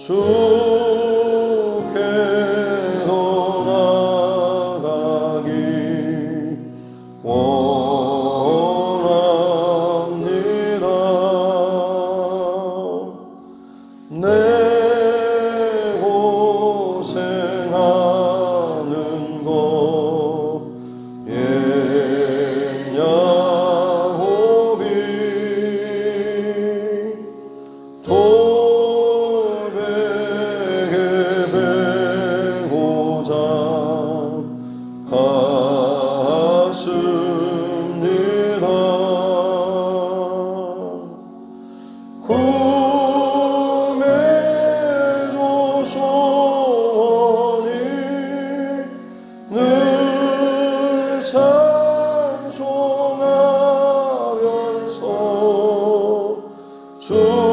주께로 나가기 원합니다. 내 고생하는 것 옛 야곱이 돌베개 베고자 갔습니다. 꿈에도 소원이 늘 찬송하면서 주께로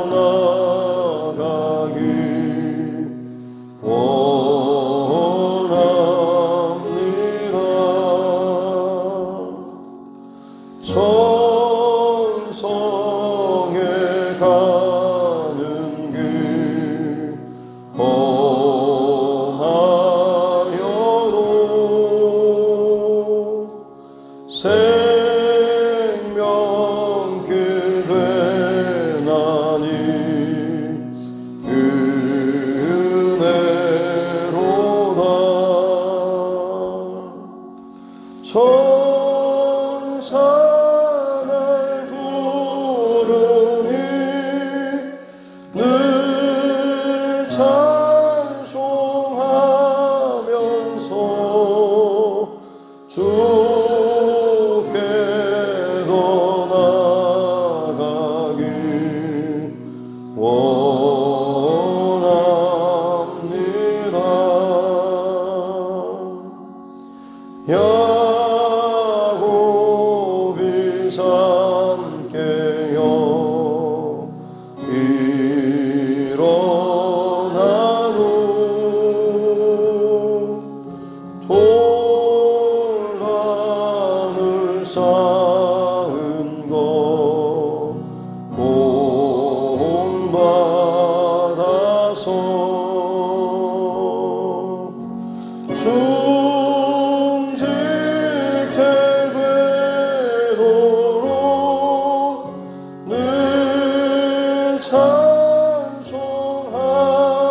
나가기 원합니다. 천성에 가는 길 험하여도 생명길 되나니 은혜로다. 천사 날 부르니 늘 찬송하면서 주께로 나가기 원합니다. 야곱이 삼께여 일어나루 돌란을 쌓은 것 본받아서 승직될 되도록 늘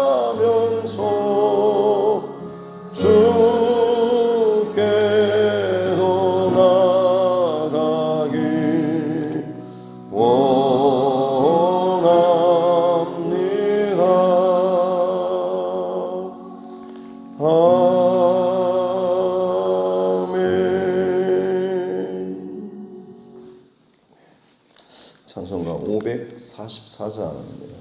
찬송하면서 주께로 나가기 원합니다. 아멘. 찬송가 544장입니다.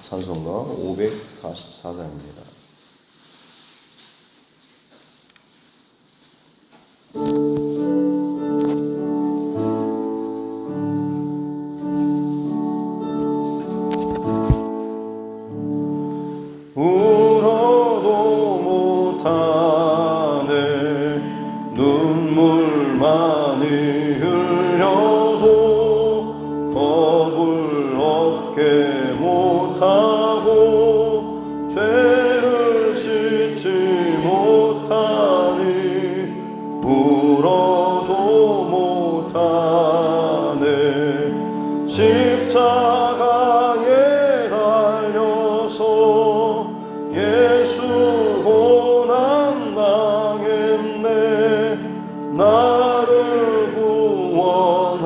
찬송가 544장입니다. 울어도 못하네 눈물 많이 흘려도 겁을 얻게 못하고 죄를 씻지 못하니 울어도 못하네 십자가에 달려서 예수 고난 당했네 나를 구원하시리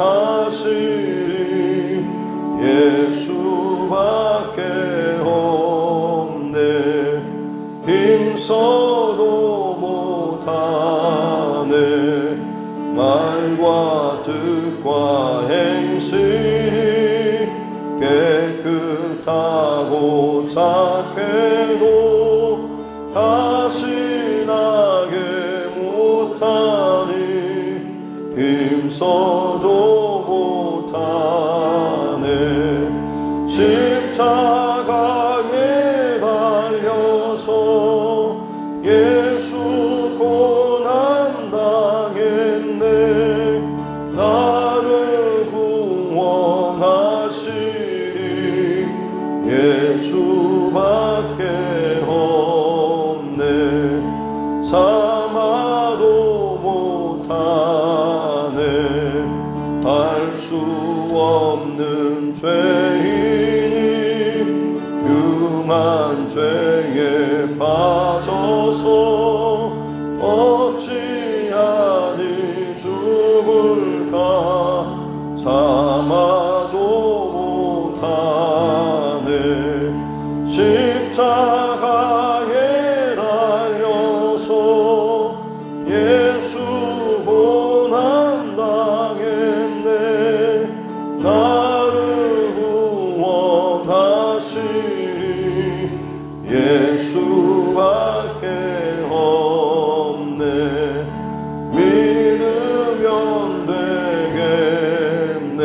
예수밖에 없네 힘써도 못하네 말과 뜻과 행실이 깨끗하고 착해도 다신하게 못하니 힘써도 못하네 십자가에 달려서 예수 고난 당했네 나를 구원 할 수 없는 죄인이 흉한 죄에 빠져서 어찌하니 죽을까 참아도 못하네. 십자가에 달려서 예수 고난 당했네. 나를 구원하시리 예수밖에 없네. 믿으면 되겠네.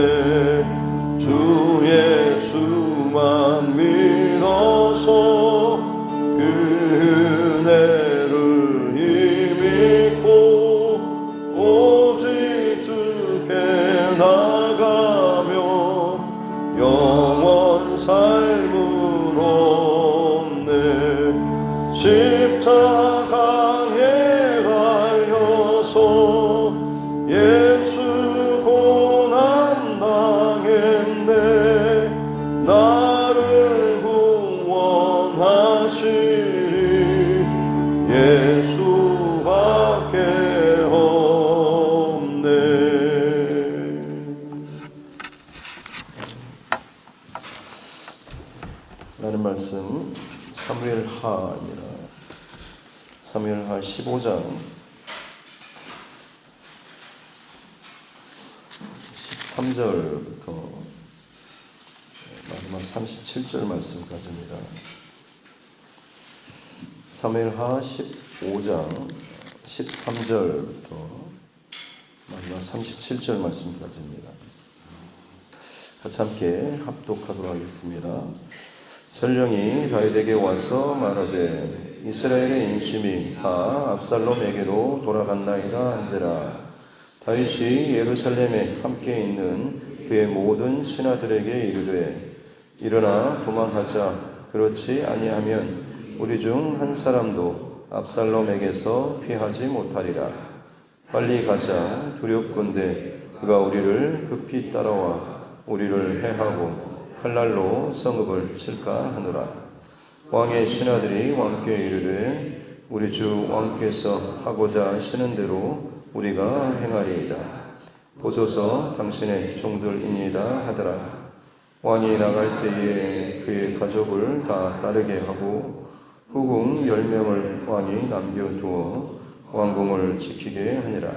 주 예수만 믿어서 그 은혜를 힘입고 오직 주께 나가면 영원 삶을 얻네. 십자가에 달려서 예수 고난 당했네. 나를 구원하시리 예수밖에 없네. 라는 말씀 사무엘하입니다. 사무엘하 15장 13절부터 마지막 37절 말씀까지입니다. 사무엘하 15장 13절부터 마지막 37절 말씀까지입니다. 같이 함께 합독하도록 하겠습니다. 전령이 다윗에게 와서 말하되 이스라엘의 인심이 다 압살롬에게로 돌아갔나이다 한지라. 다윗이 예루살렘에 함께 있는 그의 모든 신하들에게 이르되 일어나 도망하자. 그렇지 아니하면 우리 중 한 사람도 압살롬에게서 피하지 못하리라. 빨리 가자. 두렵건대 그가 우리를 급히 따라와 우리를 해하고 칼날로 성읍을 칠까 하노라. 왕의 신하들이 왕께 이르되 우리 주 왕께서 하고자 하시는 대로 우리가 행하리이다. 보소서 당신의 종들이니이다 하더라. 왕이 나갈 때에 그의 가족을 다 따르게 하고 후궁 10명을 왕이 남겨두어 왕궁을 지키게 하니라.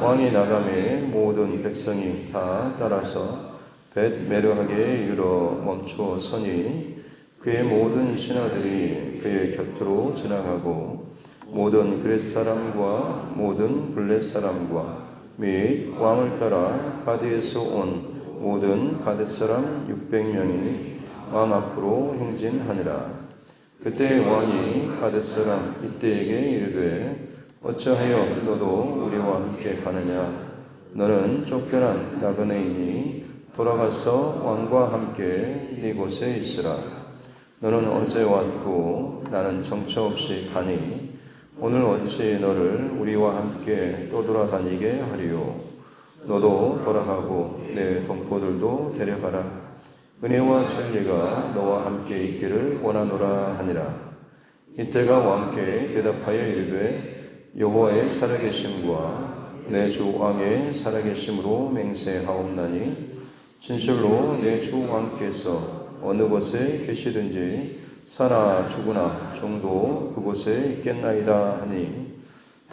왕이 나감에 모든 백성이 다 따라서 벳메르하게 이르러 멈추어 서니 그의 모든 신하들이 그의 곁으로 지나가고 모든 그렛 사람과 모든 블렛 사람과 및 왕을 따라 가드에서 온 모든 가드 사람 600명이 왕 앞으로 행진하니라. 그때 왕이 가드 사람 이때에게 이르되 어찌하여 너도 우리와 함께 가느냐. 너는 쫓겨난 나그네이니 돌아가서 왕과 함께 네 곳에 있으라. 너는 어제 왔고 나는 정처 없이 가니 오늘 어찌 너를 우리와 함께 떠돌아다니게 하리요. 너도 돌아가고 내 동포들도 데려가라. 은혜와 진리가 너와 함께 있기를 원하노라 하니라. 이때가 왕께 대답하여 이르되 여호와의 살아계심과 내 주 왕의 살아계심으로 맹세하옵나니 진실로 내 주 왕께서 어느 곳에 계시든지 사나 죽으나 종도 그곳에 있겠나이다 하니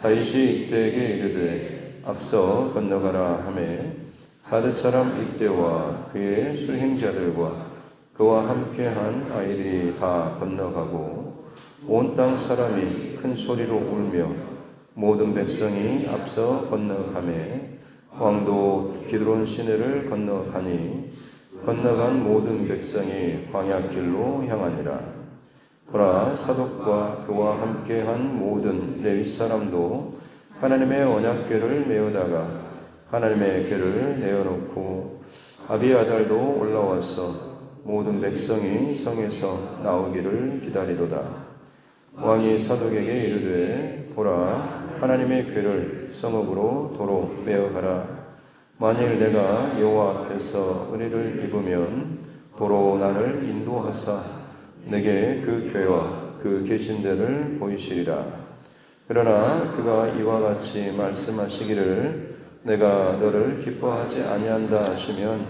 다윗이 이때에게 이르되 앞서 건너가라 하매 가드 사람 이때와 그의 수행자들과 그와 함께한 아이들이 다 건너가고 온 땅 사람이 큰 소리로 울며 모든 백성이 앞서 건너가매 왕도 기드론 시내를 건너가니 건너간 모든 백성이 광야길로 향하니라. 보라, 사독과 그와 함께한 모든 레위 사람도 하나님의 언약궤를 메우다가 하나님의 궤를 내어놓고 아비아달도 올라와서 모든 백성이 성에서 나오기를 기다리도다. 왕이 사독에게 이르되 보라, 하나님의 궤를 성읍으로 도로 메어가라. 만일 내가 여호와 앞에서 은혜를 입으면 도로 나를 인도하사 내게 그 궤와 그 계신 데를 보이시리라. 그러나 그가 이와 같이 말씀하시기를 내가 너를 기뻐하지 아니한다 하시면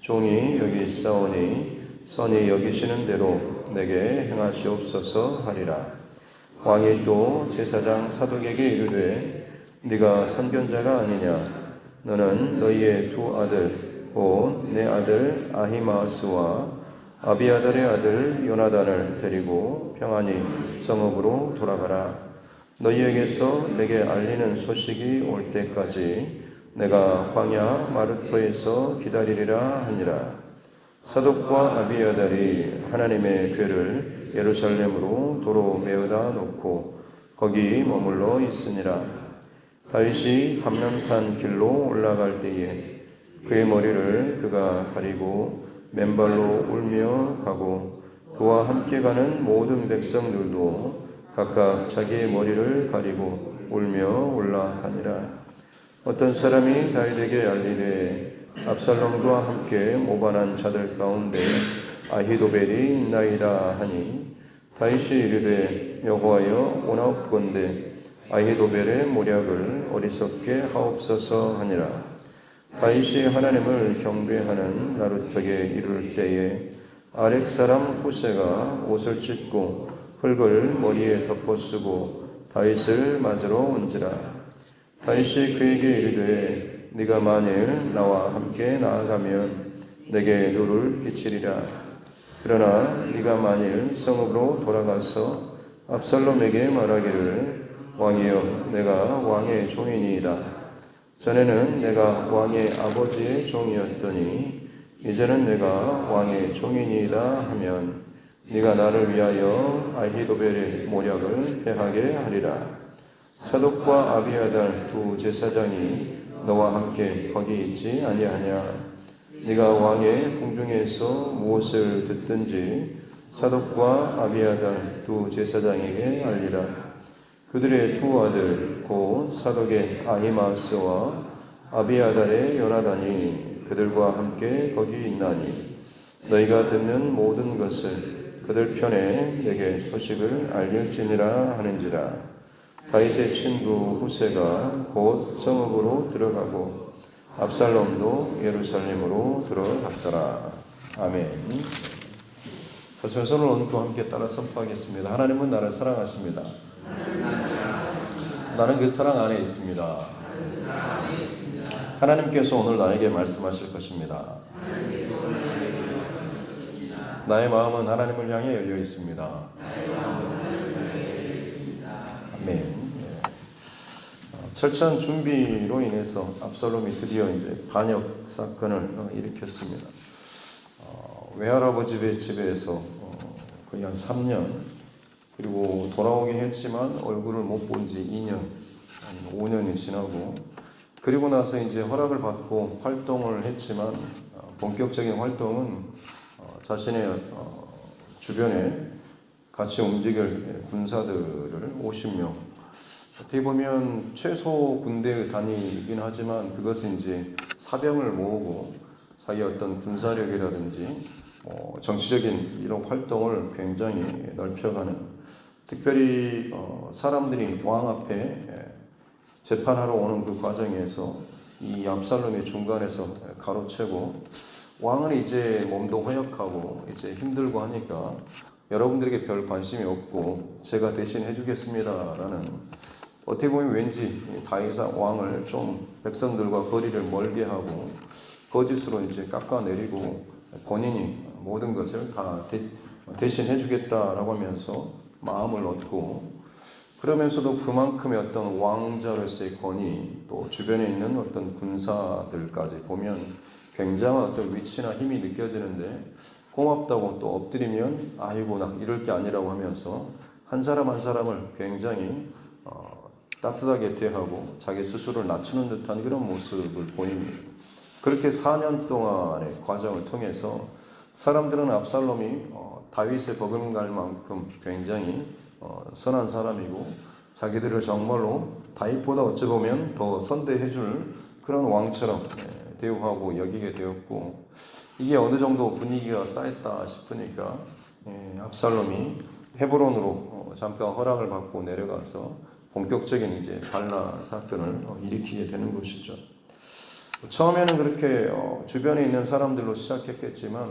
종이 여기 있사오니 선이 여기시는 대로 내게 행하시옵소서 하리라. 왕이 또 제사장 사독에게 이르되 네가 선견자가 아니냐. 너는 너희의 두 아들 곧 내 아들 아히마스와 아비아달의 아들 요나단을 데리고 평안히 성읍으로 돌아가라. 너희에게서 내게 알리는 소식이 올 때까지 내가 광야 마르토에서 기다리리라 하니라. 사독과 아비아달이 하나님의 궤를 예루살렘으로 도로 메어다 놓고 거기 머물러 있으니라. 다윗이 감람산 길로 올라갈 때에 그의 머리를 그가 가리고 맨발로 울며 가고 그와 함께 가는 모든 백성들도 각각 자기의 머리를 가리고 울며 올라가니라. 어떤 사람이 다윗에게 알리되 압살롬과 함께 모반한 자들 가운데 아히도벨이 있나이다 하니 다윗이 이르되 여호와여 오나옵건대 아히도벨의 모략을 어리석게 하옵소서 하니라. 다윗이 하나님을 경배하는 나루턱에 이를 때에 아렉 사람 후세가 옷을 찢고 흙을 머리에 덮어쓰고 다윗을 맞으러 온지라. 다윗이 그에게 이르되 네가 만일 나와 함께 나아가면 내게 누를 끼치리라. 그러나 네가 만일 성읍으로 돌아가서 압살롬에게 말하기를 왕이여 내가 왕의 종이니이다. 전에는 내가 왕의 아버지의 종이었더니 이제는 내가 왕의 종이니이다 하면 네가 나를 위하여 아히도벨의 모략을 패하게 하리라. 사독과 아비아달 두 제사장이 너와 함께 거기 있지 아니하냐. 네가 왕의 궁중에서 무엇을 듣든지 사독과 아비아달 두 제사장에게 알리라. 그들의 두 아들 곧 사독의 아히마스와 아비아달의 요나단이 그들과 함께 거기 있나니 너희가 듣는 모든 것을 그들 편에 내게 소식을 알릴지니라 하는지라. 다윗의 친구 후세가 곧 성읍으로 들어가고 압살롬도 예루살렘으로 들어갔더라. 아멘. 손을 얹고 함께 따라 선포하겠습니다. 하나님은 나를 사랑하십니다. 나는 그 사랑 안에 있습니다. 하나님께서 오늘 나에게 말씀하실 것입니다. 나의 마음은 하나님을 향해 열려 있습니다. 아멘. 철저한 준비로 인해서 압살롬이 드디어 이제 반역 사건을 일으켰습니다. 외할아버지 집에서 거의 한 3년, 그리고 돌아오긴 했지만 얼굴을 못 본 지 2년, 아니 5년이 지나고, 그리고 나서 이제 허락을 받고 활동을 했지만 본격적인 활동은 자신의 주변에 같이 움직일 군사들을 50명, 어떻게 보면 최소 군대 단위이긴 하지만 그것은 이제 사병을 모으고 자기 어떤 군사력이라든지 정치적인 이런 활동을 굉장히 넓혀가는, 특별히 사람들이 왕 앞에 재판하러 오는 그 과정에서 이 압살롬이 중간에서 가로채고, 왕은 이제 몸도 허약하고 이제 힘들고 하니까 여러분들에게 별 관심이 없고 제가 대신 해주겠습니다라는, 어떻게 보면 왠지 다윗 왕을 좀 백성들과 거리를 멀게 하고 거짓으로 이제 깎아내리고 본인이 모든 것을 다 대신 해주겠다라고 하면서 마음을 얻고, 그러면서도 그만큼의 어떤 왕자로서의 권위, 또 주변에 있는 어떤 군사들까지 보면 굉장한 어떤 위치나 힘이 느껴지는데, 고맙다고 또 엎드리면 아이고 나 이럴 게 아니라고 하면서 한 사람 한 사람을 굉장히 따뜻하게 대하고 자기 스스로를 낮추는 듯한 그런 모습을 보입니다. 그렇게 4년 동안의 과정을 통해서 사람들은 압살롬이 다윗의 버금갈 만큼 굉장히 선한 사람이고 자기들을 정말로 다윗보다 어찌 보면 더 선대해줄 그런 왕처럼 대우하고 여기게 되었고, 이게 어느 정도 분위기가 쌓였다 싶으니까 압살롬이 헤브론으로 잠깐 허락을 받고 내려가서 본격적인 이제 반란 사건을 일으키게 되는 것이죠. 처음에는 그렇게 주변에 있는 사람들로 시작했겠지만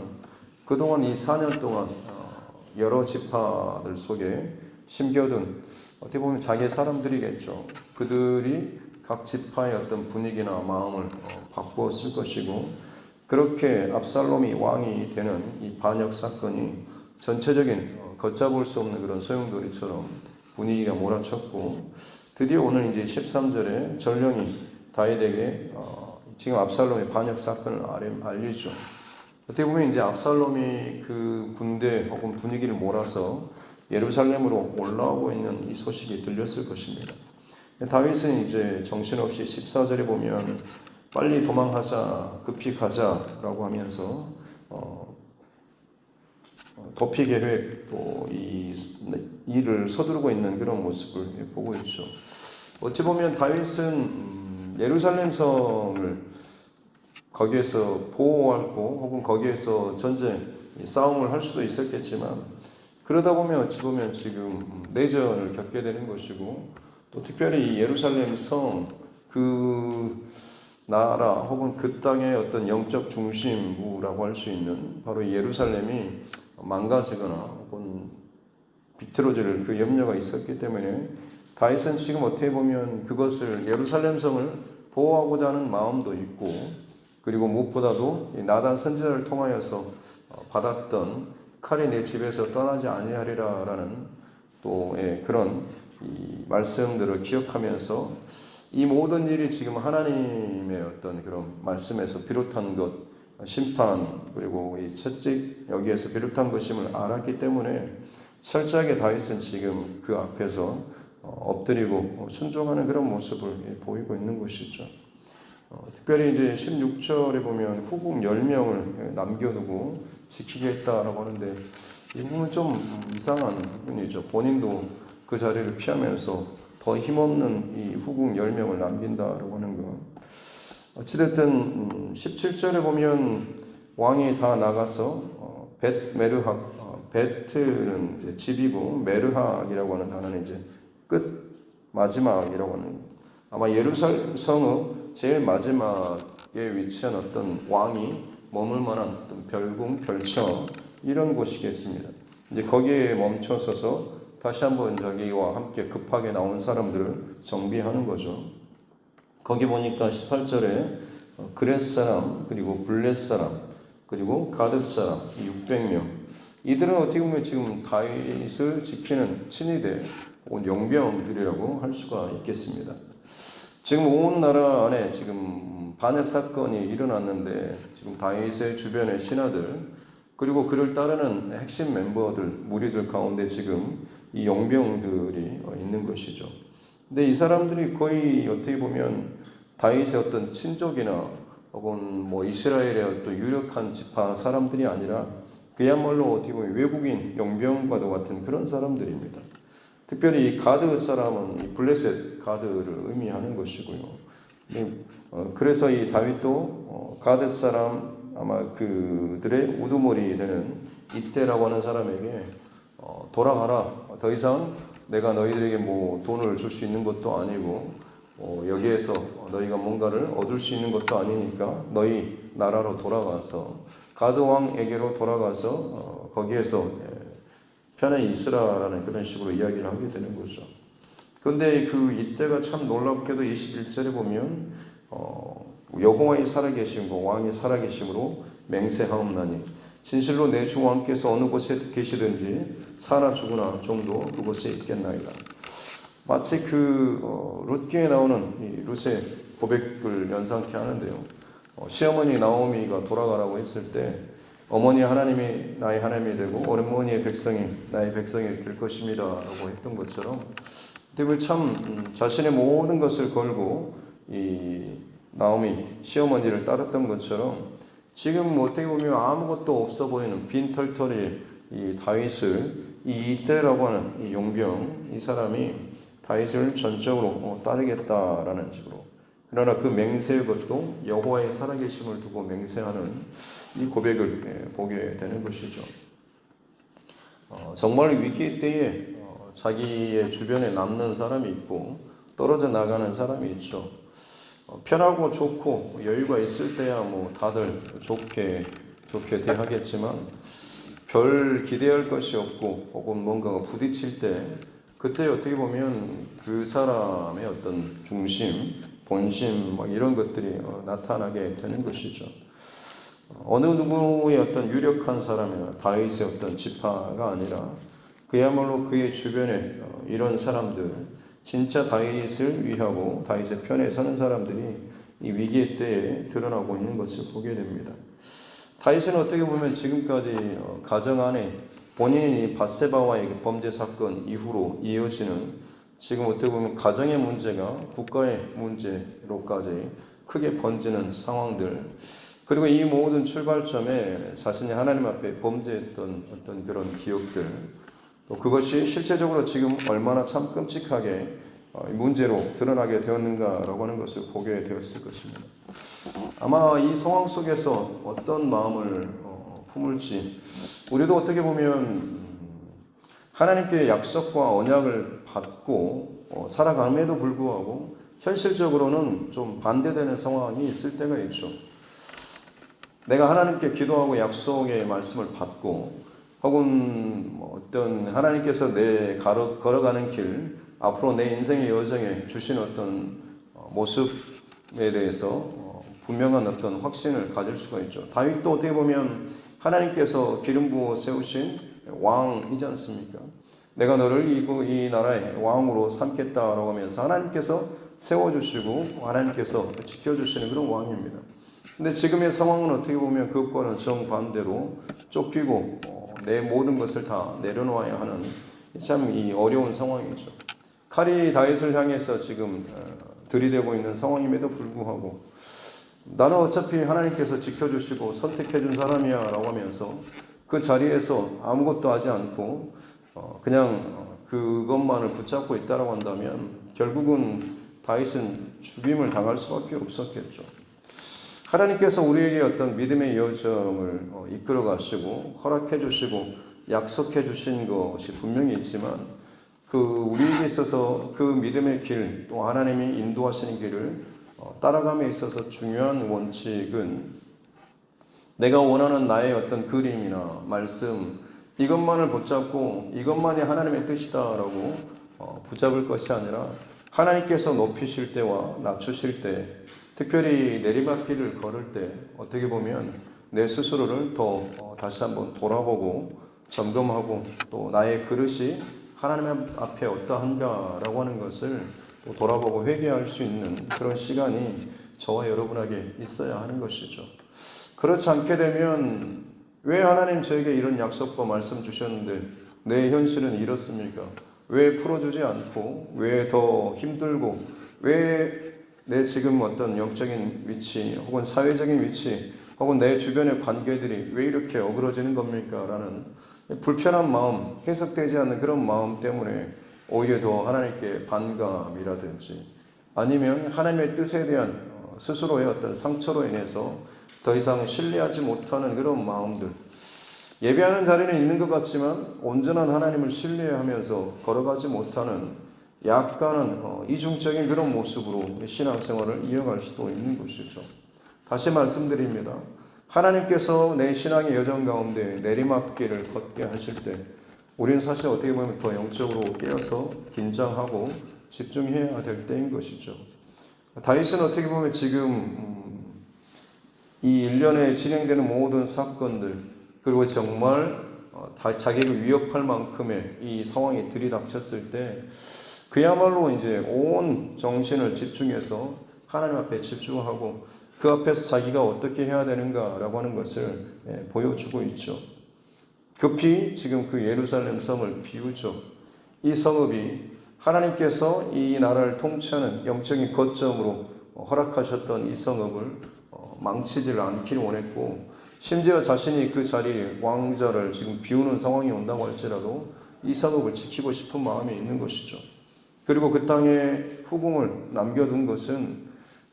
그동안 이 4년 동안 여러 지파들 속에 심겨둔 어떻게 보면 자기 사람들이겠죠. 그들이 각 지파의 어떤 분위기나 마음을 바꾸었을 것이고, 그렇게 압살롬이 왕이 되는 이 반역 사건이 전체적인 걷잡을 수 없는 그런 소용돌이처럼 분위기가 몰아쳤고, 드디어 오늘 이제 13절에 전령이 다윗에게 지금 압살롬의 반역 사건을 알리죠. 어떻게 보면 이제 압살롬이 그 군대 혹은 분위기를 몰아서 예루살렘으로 올라오고 있는 이 소식이 들렸을 것입니다. 다윗은 이제 정신없이 14절에 보면 빨리 도망하자, 급히 가자라고 하면서 도피 계획 또 이 일을 서두르고 있는 그런 모습을 보고 있죠. 어찌 보면 다윗은 예루살렘 성을 거기에서 보호하고 혹은 거기에서 전쟁 싸움을 할 수도 있었겠지만, 그러다 보면 어찌 보면 지금 내전을 겪게 되는 것이고, 또 특별히 이 예루살렘 성 그 나라 혹은 그 땅의 어떤 영적 중심부라고 할 수 있는 바로 이 예루살렘이 망가지거나 혹은 비틀어질 그 염려가 있었기 때문에 다윗은 지금 어떻게 보면 그것을 예루살렘 성을 보호하고자 하는 마음도 있고, 그리고 무엇보다도 나단 선지자를 통하여서 받았던 칼이 내 집에서 떠나지 아니하리라라는 또 그런 이 말씀들을 기억하면서 이 모든 일이 지금 하나님의 어떤 그런 말씀에서 비롯한 것, 심판 그리고 이 채찍 여기에서 비롯한 것임을 알았기 때문에 철저하게 다윗은 지금 그 앞에서 엎드리고 순종하는 그런 모습을 보이고 있는 것이죠. 특별히 이제 16절에 보면 후궁 10명을 남겨두고 지키겠다라고 하는데, 이 부분은 좀 이상한 부분이죠. 본인도 그 자리를 피하면서 더 힘없는 이 후궁 10명을 남긴다라고 하는 것. 어찌됐든 17절에 보면 왕이 다 나가서 베트는 이제 집이고 메르학이라고 하는 단어는 이제 끝 마지막이라고 하는, 아마 예루살렘 성의 제일 마지막에 위치한 어떤 왕이 머물 만한 어떤 별궁, 별처 이런 곳이겠습니다. 이제 거기에 멈춰서서 다시 한번 저기와 함께 급하게 나온 사람들을 정비하는 거죠. 거기 보니까 18절에 그렛 사람, 그리고 블렛 사람, 그리고 가드 사람 600명. 이들은 어떻게 보면 지금 다윗을 지키는 친위대, 용병들이라고 할 수가 있겠습니다. 지금 온 나라 안에 지금 반역 사건이 일어났는데, 지금 다윗의 주변의 신하들 그리고 그를 따르는 핵심 멤버들, 무리들 가운데 지금 이 용병들이 있는 것이죠. 근데 이 사람들이 거의 어떻게 보면 다윗의 어떤 친족이나 혹은 뭐 이스라엘의 또 유력한 지파 사람들이 아니라 그야말로 어떻게 보면 외국인 용병과도 같은 그런 사람들입니다. 특별히 이 가드 사람은 이 블레셋 가드를 의미하는 것이고요. 그래서 이 다윗도 가드 사람, 아마 그들의 우두머리 되는 이때라고 하는 사람에게 돌아가라. 더 이상 내가 너희들에게 뭐 돈을 줄 수 있는 것도 아니고 여기에서 너희가 뭔가를 얻을 수 있는 것도 아니니까 너희 나라로 돌아가서 가드 왕에게로 돌아가서 거기에서 편히 있으라라는 그런 식으로 이야기를 하게 되는 거죠. 그런데 그 이때가 참 놀랍게도 21절에 보면 여호와의 살아계심과 왕의 살아계심으로 맹세하옵나니 진실로 내 주 왕께서 어느 곳에 계시든지 사나 죽으나 정도 그곳에 있겠나이다. 마치 룻기에 나오는 이 룻의 고백을 연상케 하는데요. 시어머니 나오미가 돌아가라고 했을 때 어머니 하나님이 나의 하나님이 되고 어머니의 백성이 나의 백성이 될 것입니다 라고 했던 것처럼, 근데 참 자신의 모든 것을 걸고 이 나오미 시어머니를 따랐던 것처럼 지금 어떻게 보면 아무것도 없어 보이는 빈털터리 이 다윗을 이 이때라고 하는 이 용병 이 사람이 다윗을 전적으로 따르겠다라는 식으로. 그러나 그 맹세의 것도 여호와의 살아계심을 두고 맹세하는 이 고백을 보게 되는 것이죠. 정말 위기 때에 자기의 주변에 남는 사람이 있고 떨어져 나가는 사람이 있죠. 편하고 좋고 여유가 있을 때야 뭐 다들 좋게 대하겠지만 별 기대할 것이 없고 혹은 뭔가가 부딪힐 때 그때 어떻게 보면 그 사람의 어떤 중심, 본심 이런 것들이 나타나게 되는 것이죠. 어느 누구의 어떤 유력한 사람이나 다윗의 어떤 지파가 아니라 그야말로 그의 주변에 이런 사람들, 진짜 다윗을 위하고 다윗의 편에 서는 사람들이 이 위기의 때에 드러나고 있는 것을 보게 됩니다. 다윗은 어떻게 보면 지금까지 가정 안에 본인이 밧세바와의 범죄 사건 이후로 이어지는 지금 어떻게 보면 가정의 문제가 국가의 문제로까지 크게 번지는 상황들, 그리고 이 모든 출발점에 자신이 하나님 앞에 범죄했던 어떤 그런 기억들, 또 그것이 실제적으로 지금 얼마나 참 끔찍하게 문제로 드러나게 되었는가라고 하는 것을 보게 되었을 것입니다. 아마 이 상황 속에서 어떤 마음을 품을지, 우리도 어떻게 보면 하나님께 약속과 언약을 받고 살아감에도 불구하고 현실적으로는 좀 반대되는 상황이 있을 때가 있죠. 내가 하나님께 기도하고 약속의 말씀을 받고 혹은 어떤 하나님께서 내 걸어가는 길, 앞으로 내 인생의 여정에 주신 어떤 모습에 대해서 분명한 어떤 확신을 가질 수가 있죠. 다윗도 어떻게 보면 하나님께서 기름 부어 세우신 왕이지 않습니까? 내가 너를 이 나라의 왕으로 삼겠다라고 하면서 하나님께서 세워주시고 하나님께서 지켜주시는 그런 왕입니다. 근데 지금의 상황은 어떻게 보면 그것과는 정반대로 쫓기고 내 모든 것을 다 내려놓아야 하는 참 이 어려운 상황이죠. 칼이 다윗을 향해서 지금 들이대고 있는 상황임에도 불구하고 나는 어차피 하나님께서 지켜주시고 선택해준 사람이야 라고 하면서 그 자리에서 아무것도 하지 않고 그냥 그것만을 붙잡고 있다라고 한다면 결국은 다윗은 죽임을 당할 수밖에 없었겠죠. 하나님께서 우리에게 어떤 믿음의 여정을 이끌어 가시고 허락해 주시고 약속해 주신 것이 분명히 있지만 우리에게 있어서 그 믿음의 길, 또 하나님이 인도하시는 길을 따라감에 있어서 중요한 원칙은 내가 원하는 나의 어떤 그림이나 말씀, 이것만을 붙잡고 이것만이 하나님의 뜻이다라고 붙잡을 것이 아니라 하나님께서 높이실 때와 낮추실 때, 특별히 내리막길을 걸을 때 어떻게 보면 내 스스로를 더 다시 한번 돌아보고 점검하고 또 나의 그릇이 하나님 앞에 어떠한가라고 하는 것을 돌아보고 회개할 수 있는 그런 시간이 저와 여러분에게 있어야 하는 것이죠. 그렇지 않게 되면 왜 하나님 저에게 이런 약속과 말씀 주셨는데 내 현실은 이렇습니까? 왜 풀어주지 않고 왜 더 힘들고 왜 내 지금 어떤 영적인 위치 혹은 사회적인 위치 혹은 내 주변의 관계들이 왜 이렇게 어그러지는 겁니까? 라는 불편한 마음, 해석되지 않는 그런 마음 때문에 오히려 더 하나님께 반감이라든지 아니면 하나님의 뜻에 대한 스스로의 어떤 상처로 인해서 더 이상 신뢰하지 못하는 그런 마음들, 예배하는 자리는 있는 것 같지만 온전한 하나님을 신뢰하면서 걸어가지 못하는 약간은 이중적인 그런 모습으로 신앙생활을 이어갈 수도 있는 것이죠. 다시 말씀드립니다. 하나님께서 내 신앙의 여정 가운데 내리막길을 걷게 하실 때 우리는 사실 어떻게 보면 더 영적으로 깨어서 긴장하고 집중해야 될 때인 것이죠. 다윗은 어떻게 보면 지금 이 일련에 진행되는 모든 사건들, 그리고 정말 자기를 위협할 만큼의 이 상황이 들이닥쳤을 때 그야말로 이제 온 정신을 집중해서 하나님 앞에 집중하고 그 앞에서 자기가 어떻게 해야 되는가라고 하는 것을 보여주고 있죠. 급히 지금 그 예루살렘 성을 비우죠. 이 성읍이 하나님께서 이 나라를 통치하는 영적인 거점으로 허락하셨던 이 성읍을 망치지를 않기를 원했고, 심지어 자신이 그 자리에 왕자를 지금 비우는 상황이 온다고 할지라도 이 성읍을 지키고 싶은 마음이 있는 것이죠. 그리고 그 땅에 후궁을 남겨둔 것은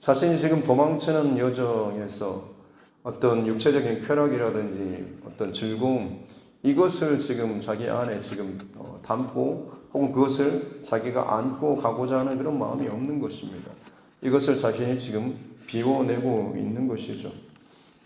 자신이 지금 도망치는 여정에서 어떤 육체적인 쾌락이라든지 어떤 즐거움, 이것을 지금 자기 안에 지금 담고 혹은 그것을 자기가 안고 가고자 하는 그런 마음이 없는 것입니다. 이것을 자신이 지금 비워내고 있는 것이죠.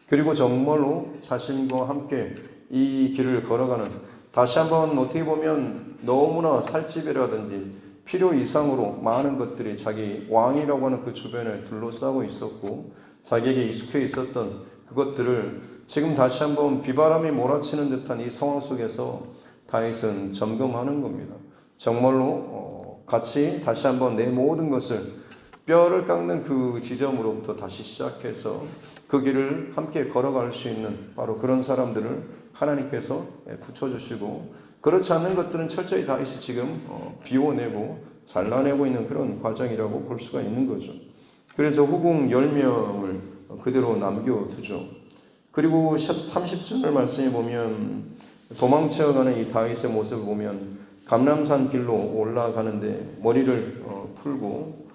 그리고 정말로 자신과 함께 이 길을 걸어가는, 다시 한번 어떻게 보면 너무나 살집이라든지 필요 이상으로 많은 것들이 자기 왕이라고 하는 그 주변을 둘러싸고 있었고 자기에게 익숙해 있었던 그것들을 지금 다시 한번 비바람이 몰아치는 듯한 이 상황 속에서 다윗은 점검하는 겁니다. 정말로 같이 다시 한번 내 모든 것을 뼈를 깎는 그 지점으로부터 다시 시작해서 그 길을 함께 걸어갈 수 있는 바로 그런 사람들을 하나님께서 붙여주시고, 그렇지 않는 것들은 철저히 다윗이 지금 비워내고 잘라내고 있는 그런 과정이라고 볼 수가 있는 거죠. 그래서 후궁 10명을 그대로 남겨두죠. 그리고 30절 말씀에 보면 도망쳐가는 이 다윗의 모습을 보면 감람산 길로 올라가는데 머리를 풀고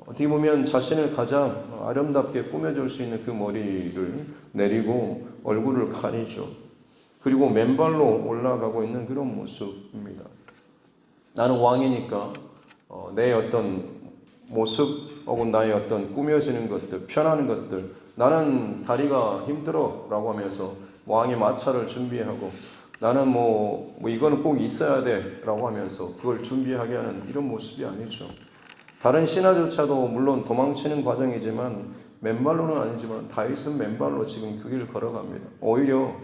어떻게 보면 자신을 가장 아름답게 꾸며줄 수 있는 그 머리를 내리고 얼굴을 가리죠. 그리고 맨발로 올라가고 있는 그런 모습입니다. 나는 왕이니까 내 어떤 모습 혹은 나의 어떤 꾸며지는 것들, 편하는 것들, 나는 다리가 힘들어 라고 하면서 왕의 마차를 준비하고 나는 뭐 이거는 꼭 있어야 돼 라고 하면서 그걸 준비하게 하는 이런 모습이 아니죠. 다른 신하조차도 물론 도망치는 과정이지만 맨발로는 아니지만 다윗은 맨발로 지금 그 길을 걸어갑니다. 오히려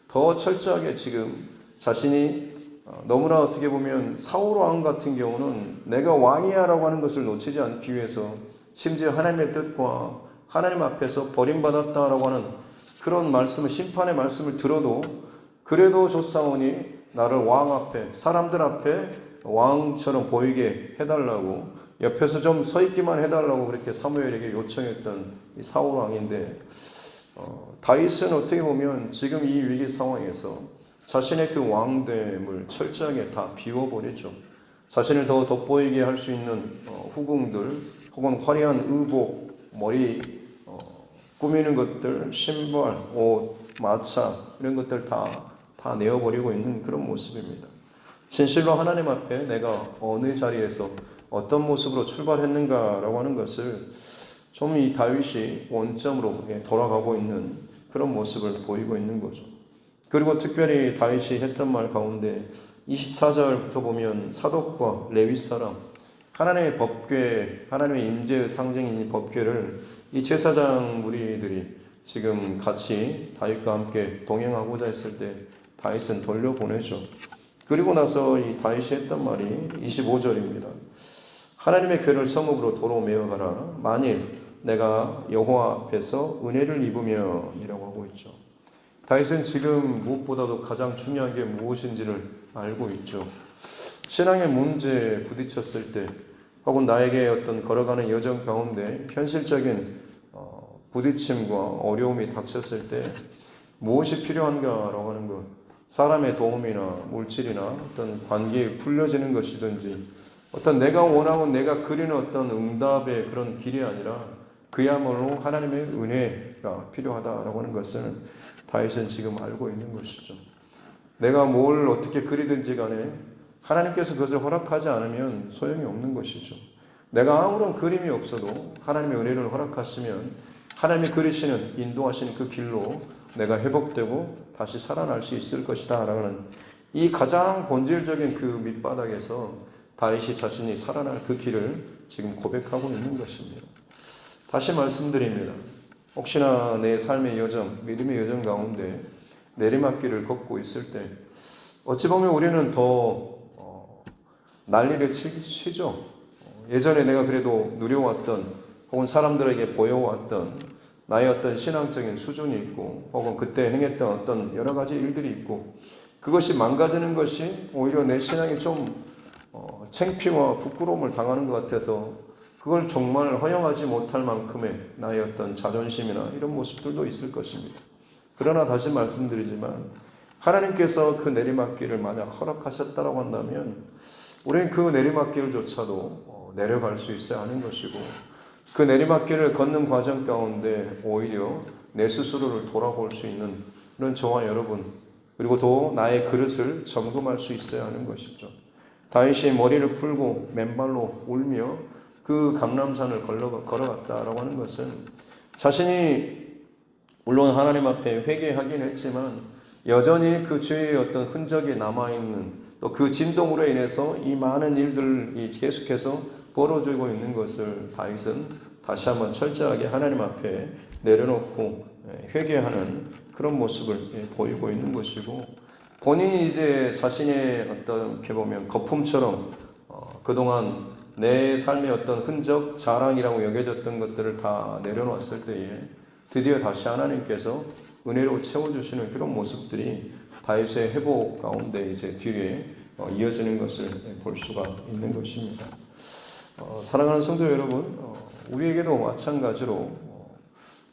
더 철저하게 지금 자신이 너무나 어떻게 보면 사울 왕 같은 경우는 내가 왕이야 라고 하는 것을 놓치지 않기 위해서 심지어 하나님의 뜻과 하나님 앞에서 버림받았다라고 하는 그런 말씀을, 심판의 말씀을 들어도 그래도 조사오니 나를 왕 앞에, 사람들 앞에 왕처럼 보이게 해달라고, 옆에서 좀 서 있기만 해달라고 그렇게 사무엘에게 요청했던 이 사울 왕인데, 다윗은 어떻게 보면 지금 이 위기 상황에서 자신의 그 왕됨을 철저하게 다 비워버리죠. 자신을 더 돋보이게 할 수 있는 후궁들 혹은 화려한 의복, 머리 꾸미는 것들, 신발, 옷, 마차 이런 것들 다 내어버리고 있는 그런 모습입니다. 진실로 하나님 앞에 내가 어느 자리에서 어떤 모습으로 출발했는가라고 하는 것을 좀 이 다윗이 원점으로 돌아가고 있는 그런 모습을 보이고 있는 거죠. 그리고 특별히 다윗이 했던 말 가운데 24절부터 보면 사독과 레위 사람, 하나님의 법궤, 하나님의 임재의 상징인 이 법궤를 이 제사장 무리들이 지금 같이 다윗과 함께 동행하고자 했을 때 다윗은 돌려보내죠. 그리고 나서 이 다윗이 했던 말이 25절입니다. 하나님의 궤를 성읍으로 도로 메어가라. 만일 내가 여호와 앞에서 은혜를 입으면 이라고 하고 있죠. 다윗은 지금 무엇보다도 가장 중요한 게 무엇인지를 알고 있죠. 신앙의 문제에 부딪혔을 때 혹은 나에게 어떤 걸어가는 여정 가운데 현실적인 부딪힘과 어려움이 닥쳤을 때 무엇이 필요한가라고 하는 것, 사람의 도움이나 물질이나 어떤 관계에 풀려지는 것이든지 어떤 내가 원하고 내가 그리는 어떤 응답의 그런 길이 아니라 그야말로 하나님의 은혜가 필요하다라고 하는 것을 다윗은 지금 알고 있는 것이죠. 내가 뭘 어떻게 그리든지 간에 하나님께서 그것을 허락하지 않으면 소용이 없는 것이죠. 내가 아무런 그림이 없어도 하나님의 은혜를 허락하시면 하나님이 그리시는, 인도하시는 그 길로 내가 회복되고 다시 살아날 수 있을 것이다 라는 이 가장 본질적인 그 밑바닥에서 다윗이 자신이 살아날 그 길을 지금 고백하고 있는 것입니다. 다시 말씀드립니다. 혹시나 내 삶의 여정, 믿음의 여정 가운데 내리막길을 걷고 있을 때 어찌 보면 우리는 더 난리를 치죠. 예전에 내가 그래도 누려왔던 혹은 사람들에게 보여왔던 나의 어떤 신앙적인 수준이 있고 혹은 그때 행했던 어떤 여러 가지 일들이 있고 그것이 망가지는 것이 오히려 내 신앙이 좀 창피와 부끄러움을 당하는 것 같아서 그걸 정말 허용하지 못할 만큼의 나의 어떤 자존심이나 이런 모습들도 있을 것입니다. 그러나 다시 말씀드리지만 하나님께서 그 내리막길을 만약 허락하셨다고 한다면 우리는 그 내리막길조차도 내려갈 수 있어야 하는 것이고 그 내리막길을 걷는 과정 가운데 오히려 내 스스로를 돌아볼 수 있는 그런 저와 여러분, 그리고 또 나의 그릇을 점검할 수 있어야 하는 것이죠. 다윗이 머리를 풀고 맨발로 울며 그 감람산을 걸어갔다라고 하는 것은 자신이 물론 하나님 앞에 회개하긴 했지만 여전히 그 죄의 어떤 흔적이 남아있는, 또 그 진동으로 인해서 이 많은 일들이 계속해서 벌어지고 있는 것을 다윗은 다시 한번 철저하게 하나님 앞에 내려놓고 회개하는 그런 모습을 보이고 있는 것이고, 본인이 이제 자신의 어떤 어떻게 보면 거품처럼 그동안 내 삶의 어떤 흔적, 자랑이라고 여겨졌던 것들을 다 내려놓았을 때에 드디어 다시 하나님께서 은혜로 채워주시는 그런 모습들이 다윗의 회복 가운데 이제 뒤에 이어지는 것을 볼 수가 있는 것입니다. 사랑하는 성도 여러분, 우리에게도 마찬가지로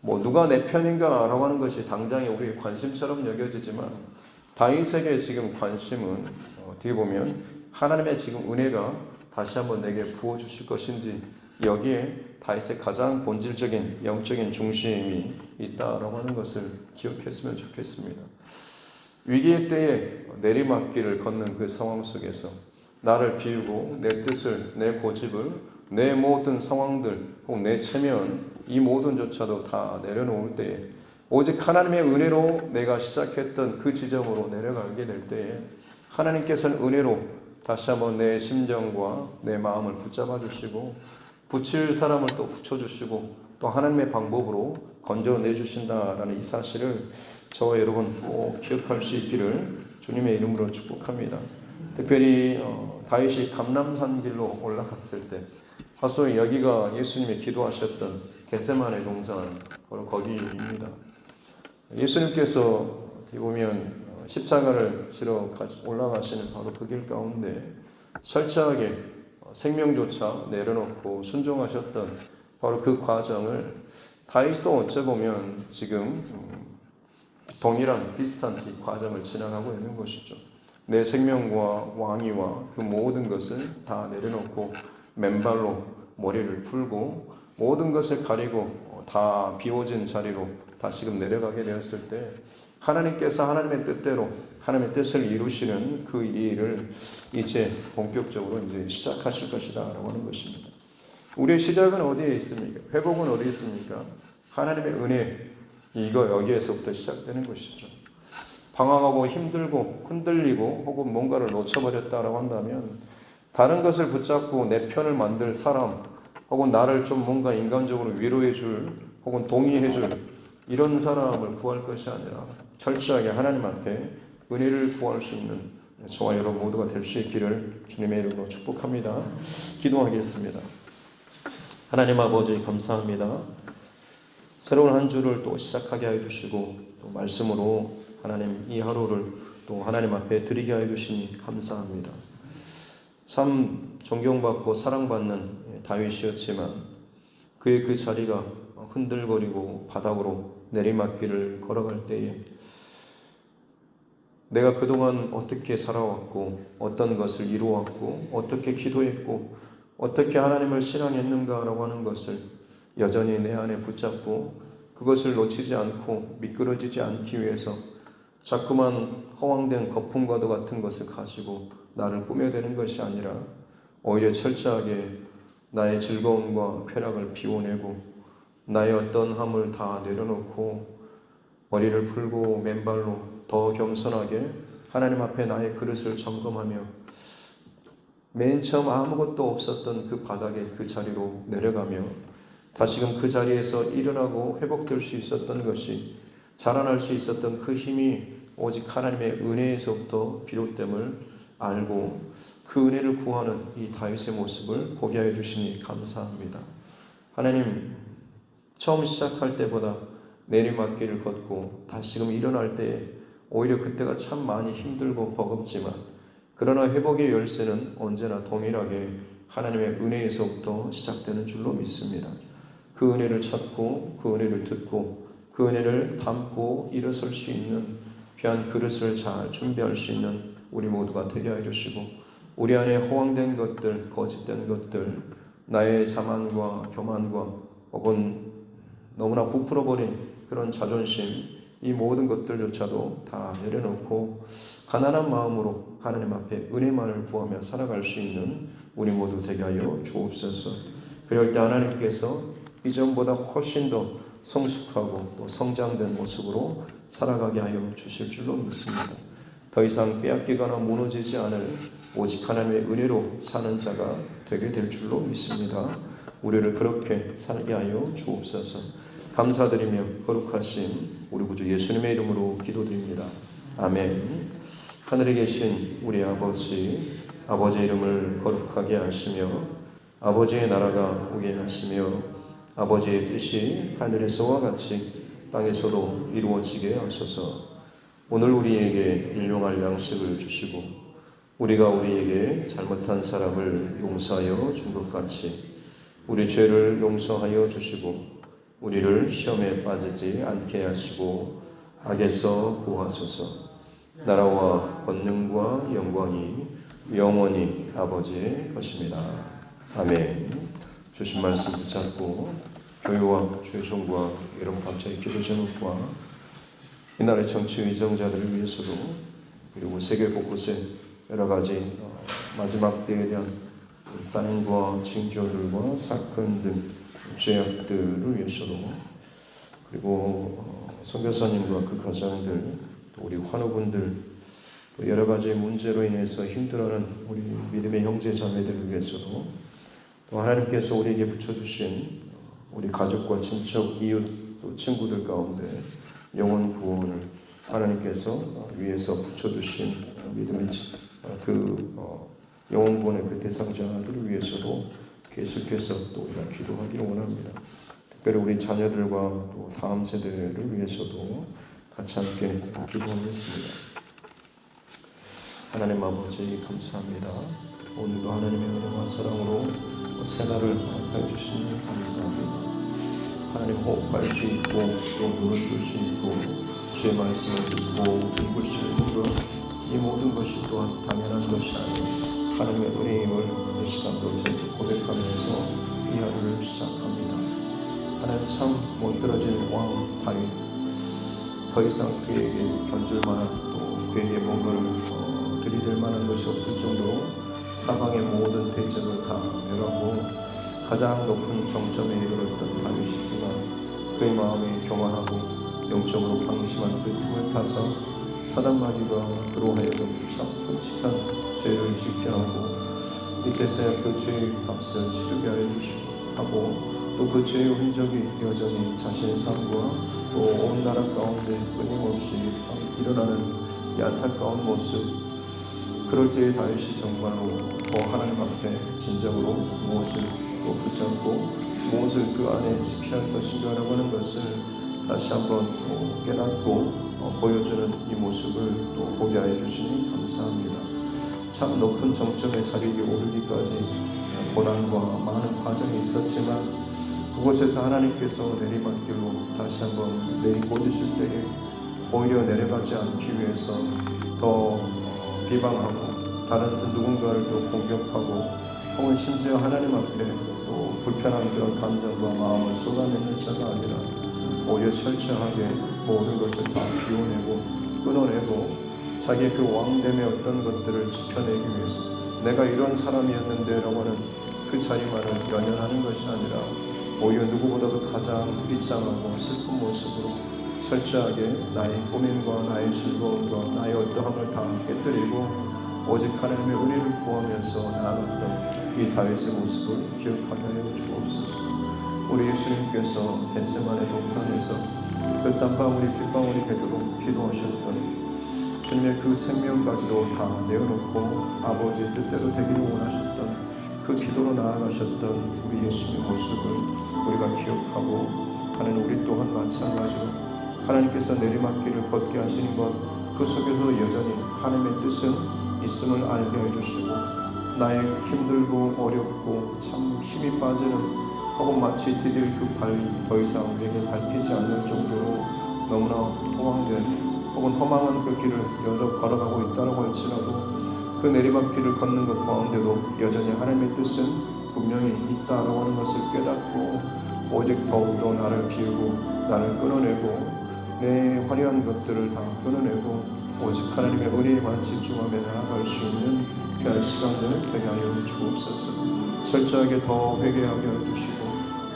뭐 누가 내 편인가라고 하는 것이 당장에 우리의 관심처럼 여겨지지만 다윗에게 지금 관심은 어떻게 보면 하나님의 지금 은혜가 다시 한번 내게 부어주실 것인지, 여기에 다윗의 가장 본질적인 영적인 중심이 있다라고 하는 것을 기억했으면 좋겠습니다. 위기의 때에 내리막길을 걷는 그 상황 속에서 나를 비우고 내 뜻을, 내 고집을, 내 모든 상황들 혹은 내 체면, 이 모든조차도 다 내려놓을 때에 오직 하나님의 은혜로 내가 시작했던 그 지점으로 내려가게 될 때에 하나님께서는 은혜로 다시 한번 내 심정과 내 마음을 붙잡아 주시고 붙일 사람을 또 붙여주시고 또 하나님의 방법으로 건져내 주신다라는 이 사실을 저와 여러분 꼭 기억할 수 있기를 주님의 이름으로 축복합니다. 특별히 다윗이 감람산 길로 올라갔을 때 사실 여기가 예수님이 기도하셨던 겟세마네 동산, 바로 거기입니다. 예수님께서 어떻게 보면 십자가를 지러 올라가시는 바로 그 길 가운데 철저하게 생명조차 내려놓고 순종하셨던 바로 그 과정을 다윗도 어찌 보면 지금 동일한 비슷한 과정을 지나가고 있는 것이죠. 내 생명과 왕위와 그 모든 것을 다 내려놓고 맨발로 머리를 풀고 모든 것을 가리고 다 비워진 자리로 다시금 내려가게 되었을 때 하나님께서 하나님의 뜻대로 하나님의 뜻을 이루시는 그 일을 이제 본격적으로 이제 시작하실 것이다라고 하는 것입니다. 우리의 시작은 어디에 있습니까? 회복은 어디에 있습니까? 하나님의 은혜, 이거 여기에서부터 시작되는 것이죠. 방황하고 힘들고 흔들리고 혹은 뭔가를 놓쳐버렸다라고 한다면 다른 것을 붙잡고 내 편을 만들 사람 혹은 나를 좀 뭔가 인간적으로 위로해 줄 혹은 동의해 줄 이런 사람을 구할 것이 아니라 철저하게 하나님 앞에 은혜를 구할 수 있는 저와 여러분 모두가 될 수 있기를 주님의 이름으로 축복합니다. 기도하겠습니다. 하나님 아버지 감사합니다. 새로운 한 주를 또 시작하게 해주시고 또 말씀으로 하나님 이 하루를 또 하나님 앞에 드리게 해주시니 감사합니다. 참 존경받고 사랑받는 다윗이었지만 그의 그 자리가 흔들거리고 바닥으로 내리막길을 걸어갈 때에 내가 그동안 어떻게 살아왔고 어떤 것을 이루었고 어떻게 기도했고 어떻게 하나님을 신앙했는가라고 하는 것을 여전히 내 안에 붙잡고 그것을 놓치지 않고 미끄러지지 않기 위해서 자꾸만 허황된 거품과도 같은 것을 가지고 나를 꾸며대는 것이 아니라 오히려 철저하게 나의 즐거움과 쾌락을 비워내고 나의 어떤 함을 다 내려놓고 머리를 풀고 맨발로 더 겸손하게 하나님 앞에 나의 그릇을 점검하며 맨 처음 아무것도 없었던 그 바닥에 그 자리로 내려가며 다시금 그 자리에서 일어나고 회복될 수 있었던 것이 자라날 수 있었던 그 힘이 오직 하나님의 은혜에서부터 비롯됨을 알고 그 은혜를 구하는 이 다윗의 모습을 보게 하여 주시니 감사합니다. 하나님, 처음 시작할 때보다 내리막길을 걷고 다시금 일어날 때에 오히려 그때가 참 많이 힘들고 버겁지만 그러나 회복의 열쇠는 언제나 동일하게 하나님의 은혜에서부터 시작되는 줄로 믿습니다. 그 은혜를 찾고 그 은혜를 듣고 그 은혜를 담고 일어설 수 있는 귀한 그릇을 잘 준비할 수 있는 우리 모두가 되게 해주시고 우리 안에 허황된 것들, 거짓된 것들, 나의 자만과 교만과 혹은 너무나 부풀어버린 그런 자존심, 이 모든 것들조차도 다 내려놓고 가난한 마음으로 하나님 앞에 은혜만을 구하며 살아갈 수 있는 우리 모두 되게 하여 주옵소서. 그럴 때 하나님께서 이전보다 훨씬 더 성숙하고 또 성장된 모습으로 살아가게 하여 주실 줄로 믿습니다. 더 이상 빼앗기거나 무너지지 않을 오직 하나님의 은혜로 사는 자가 되게 될 줄로 믿습니다. 우리를 그렇게 살게 하여 주옵소서. 감사드리며 거룩하신 우리 구주 예수님의 이름으로 기도드립니다. 아멘. 하늘에 계신 우리 아버지, 아버지의 이름을 거룩하게 하시며 아버지의 나라가 오게 하시며 아버지의 뜻이 하늘에서와 같이 땅에서도 이루어지게 하소서. 오늘 우리에게 일용할 양식을 주시고 우리가 우리에게 잘못한 사람을 용서하여 준 것 같이 우리 죄를 용서하여 주시고 우리를 시험에 빠지지 않게 하시고 악에서 구하소서. 나라와 권능과 영광이 영원히 아버지의 것입니다. 아멘. 주신 말씀 붙잡고 교회와 죄송과 이런 감사의 기도 제목과 이날의 정치 위정자들을 위해서도 그리고 세계 곳곳에 여러 가지 마지막 때에 대한 사인과 징조들과 사건 등 죄악들을 위해서도 그리고 선교사님과 그 가정들 또 우리 환우분들 또 여러 가지 문제로 인해서 힘들어하는 우리 믿음의 형제 자매들을 위해서도 또 하나님께서 우리에게 붙여주신 우리 가족과 친척 이웃 또 친구들 가운데 영혼 구원을 하나님께서 위에서 붙여주신 믿음의 영혼 구원의 그 대상자들을 위해서도 계속해서 또 우리가 기도하기를 원합니다. 특별히 우리 자녀들과 또 다음 세대를 위해서도 같이 함께 기도하겠습니다. 하나님 아버지 감사합니다. 오늘도 하나님의 은혜와 사랑으로 새날을 허락하여 주시니 감사합니다. 하나님 호흡할 수 있고 또 눈을 뜰 수 있고 주의 말씀을 듣고 읽을 수 있는 것 이 모든 것이 또한 당연한 것이 아니라 하나님의 은혜임을 이 시간도 저희가 고백하면서 이 하루를 시작합니다. 하나님 참 못들어진 왕 다윗 더 이상 그에게 견줄 만한 또 그에게 뭔가를 들이댈 만한 것이 없을 정도로 사방의 모든 대적을 다 멸하고 가장 높은 정점에 이르렀던 다윗이지만 그의 마음이 교만하고 영적으로 방심한 그 틈을 타서 사단마귀가 그로 하여금 참 끔찍한 죄를 짓게 하고 이제서야 그 죄의 값을 치르게 하여 주시고 하고 또 그 죄의 흔적이 여전히 자신의 삶과 또 온 나라 가운데 끊임없이 일어나는 이 안타까운 모습 그럴 때의 다윗이 정말로 더 하나님 앞에 진정으로 무엇을 또 붙잡고 무엇을 그 안에 지켜야 할 것인가라고 하는 것을 다시 한번 깨닫고 보여주는 이 모습을 또 보게 하여 주시니 감사합니다. 참 높은 정점에 자리에 오르기까지 고난과 많은 과정이 있었지만 그곳에서 하나님께서 내리막길로 다시 한번 내리꽂으실 때에 오히려 내려가지 않기 위해서 더 비방하고 다른 누군가를 또 공격하고 혹은 심지어 하나님 앞에 또 불편한 그런 감정과 마음을 쏟아내는 자가 아니라 오히려 철저하게 모든 것을 다 비워내고 끊어내고 자기의 그 왕됨의 어떤 것들을 지켜내기 위해서 내가 이런 사람이었는데 라고 하는 그 자리만을 연연하는 것이 아니라 오히려 누구보다도 가장 비참하고 슬픈 모습으로 철저하게 나의 고민과 나의 즐거움과 나의 어떠함을 다 깨뜨리고 오직 하나님의 은혜를 구하면서 나아갔던 이 다윗의 모습을 기억하게 하여 주옵소서. 우리 예수님께서 겟세마네 동산에서 그 땀방울이 핏방울이 되도록 기도하셨던 주님의 그 생명까지도 다 내어놓고 아버지의 뜻대로 되기를 원하셨던 그 기도로 나아가셨던 우리 예수님의 모습을 우리가 기억하고 하나님 우리 또한 마찬가지로 하나님께서 내리막길을 걷게 하시는 것 그 속에서 여전히 하나님의 뜻은 있음을 알게 해주시고 나의 힘들고 어렵고 참 힘이 빠지는 혹은 마치 디딜 그 발이 더 이상 우리에게 밟히지 않을 정도로 너무나 허황된 혹은 허망한 그 길을 여러 걸어가고 있다고 할지라도 그 내리막길을 걷는 것 가운데도 여전히 하나님의 뜻은 분명히 있다라고 하는 것을 깨닫고 오직 더욱더 나를 비우고 나를 끊어내고 내 화려한 것들을 다 끊어내고 오직 하나님의 은혜에만 집중하며 나아갈 수 있는 귀한 시간을 되게 하여 주옵소서. 철저하게 더 회개하게 해주시고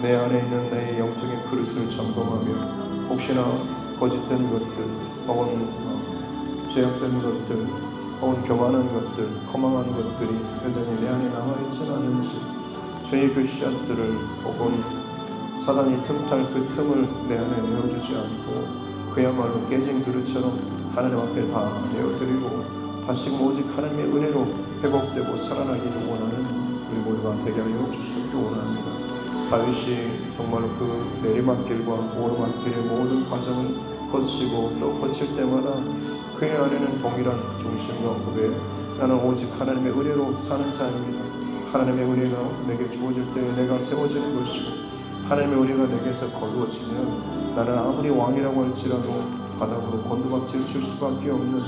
내 안에 있는 내 영적인 그릇을 점검하며 혹시나 거짓된 것들 혹은 죄악된 것들 혹은 교만한 것들 허망한 것들이 여전히 내 안에 남아있지는 않은지 죄의 그 씨앗들을 혹은 사단이 틈탈 그 틈을 내 안에 내어주지 않고 그야말로 깨진 그릇처럼 하나님 앞에 다 내어드리고 다시금 오직 하나님의 은혜로 회복되고 살아나기를 원하는 우리 모두가 되게 하여 주시기 원합니다. 다윗이 정말로 그 내리막길과 오르막길의 모든 과정을 거치고 또 거칠 때마다 그의 안에는 동일한 중심과 고백, 나는 오직 하나님의 은혜로 사는 자입니다. 하나님의 은혜가 내게 주어질 때 내가 세워지는 것이고 하나님의 은혜가 내게서 거두어지면 나는 아무리 왕이라고 할지라도 바닥으로 곤두박질 칠 수밖에 없는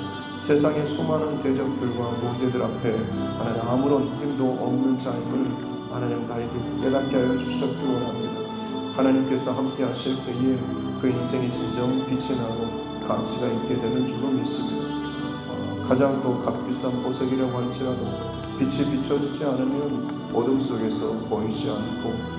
세상의 수많은 대적들과 문제들 앞에 하나님 아무런 힘도 없는 자임을 하나님 나에게 깨닫게 하여 주셨기 원합니다. 하나님께서 함께 하실 때에 그 인생이 진정 빛이 나고 가치가 있게 되는 줄로 믿습니다. 가장 또 값비싼 보석이라고 할지라도 빛이 비춰지지 않으면 어둠 속에서 보이지 않고